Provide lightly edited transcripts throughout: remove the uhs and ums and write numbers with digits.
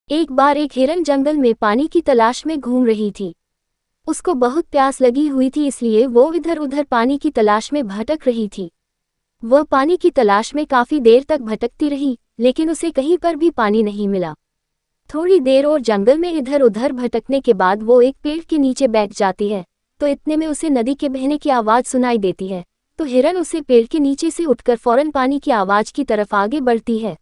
एक बार एक हिरन जंगल में पानी की तलाश में घूम रही थी। उसको बहुत प्यास लगी हुई थी, इसलिए वो इधर उधर पानी की तलाश में भटक रही थी। वह पानी की तलाश में काफी देर तक भटकती रही, लेकिन उसे कहीं पर भी पानी नहीं मिला। थोड़ी देर और जंगल में इधर उधर भटकने के बाद वो एक पेड़ के नीचे बैठ जाती है। तो इतने में उसे नदी के बहने की आवाज सुनाई देती है। तो हिरन उसे पेड़ के नीचे से उठकर फौरन पानी की आवाज की तरफ आगे बढ़ती है।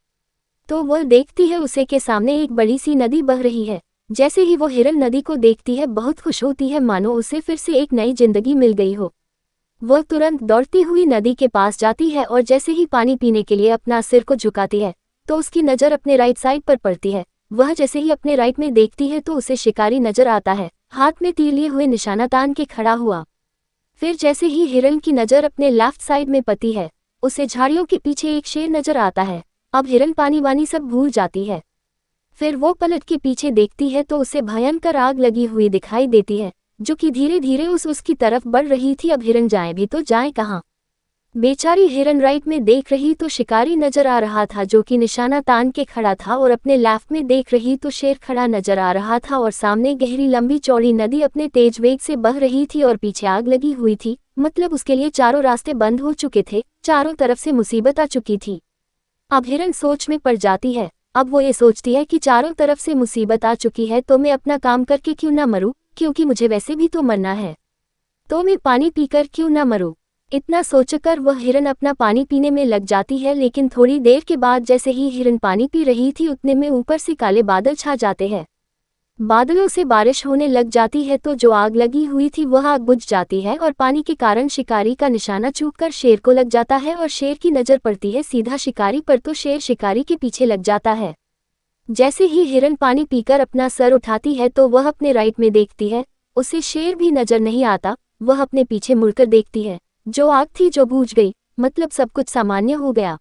तो वह देखती है उसे के सामने एक बड़ी सी नदी बह रही है। जैसे ही वो हिरन नदी को देखती है, बहुत खुश होती है, मानो उसे फिर से एक नई जिंदगी मिल गई हो। वह तुरंत दौड़ती हुई नदी के पास जाती है और जैसे ही पानी पीने के लिए अपना सिर को झुकाती है, तो उसकी नज़र अपने राइट साइड पर पड़ती है। वह जैसे ही अपने राइट में देखती है तो उसे शिकारी नजर आता है, हाथ में तीर लिए हुए निशाना तान के खड़ा हुआ। फिर जैसे ही हिरन की नज़र अपने लेफ्ट साइड में पड़ती है, उसे झाड़ियों के पीछे एक शेर नजर आता है। अब हिरन पानी वानी सब भूल जाती है। फिर वो पलट के पीछे देखती है तो उसे भयंकर आग लगी हुई दिखाई देती है, जो कि धीरे धीरे उसकी तरफ बढ़ रही थी। अब हिरन जाए भी तो जाए कहाँ। बेचारी हिरन राइट में देख रही तो शिकारी नजर आ रहा था, जो कि निशाना तान के खड़ा था, और अपने लेफ्ट में देख रही तो शेर खड़ा नजर आ रहा था, और सामने गहरी लंबी चौड़ी नदी अपने तेज वेग से बह रही थी और पीछे आग लगी हुई थी। मतलब उसके लिए चारों रास्ते बंद हो चुके थे, चारों तरफ से मुसीबत आ चुकी थी। अब हिरन सोच में पड़ जाती है। अब वो ये सोचती है कि चारों तरफ से मुसीबत आ चुकी है तो मैं अपना काम करके क्यों ना मरूं, क्योंकि मुझे वैसे भी तो मरना है, तो मैं पानी पीकर क्यों ना मरूं। इतना सोचकर वह हिरन अपना पानी पीने में लग जाती है। लेकिन थोड़ी देर के बाद जैसे ही हिरन पानी पी रही थी, उतने में ऊपर से काले बादल छा जाते हैं। बादलों से बारिश होने लग जाती है, तो जो आग लगी हुई थी वह आग बुझ जाती है और पानी के कारण शिकारी का निशाना चूककर शेर को लग जाता है, और शेर की नज़र पड़ती है सीधा शिकारी पर, तो शेर शिकारी के पीछे लग जाता है। जैसे ही हिरन पानी पीकर अपना सर उठाती है तो वह अपने राइट में देखती है, उसे शेर भी नजर नहीं आता। वह अपने पीछे मुड़कर देखती है, जो आग थी जो बुझ गई, मतलब सब कुछ सामान्य हो गया।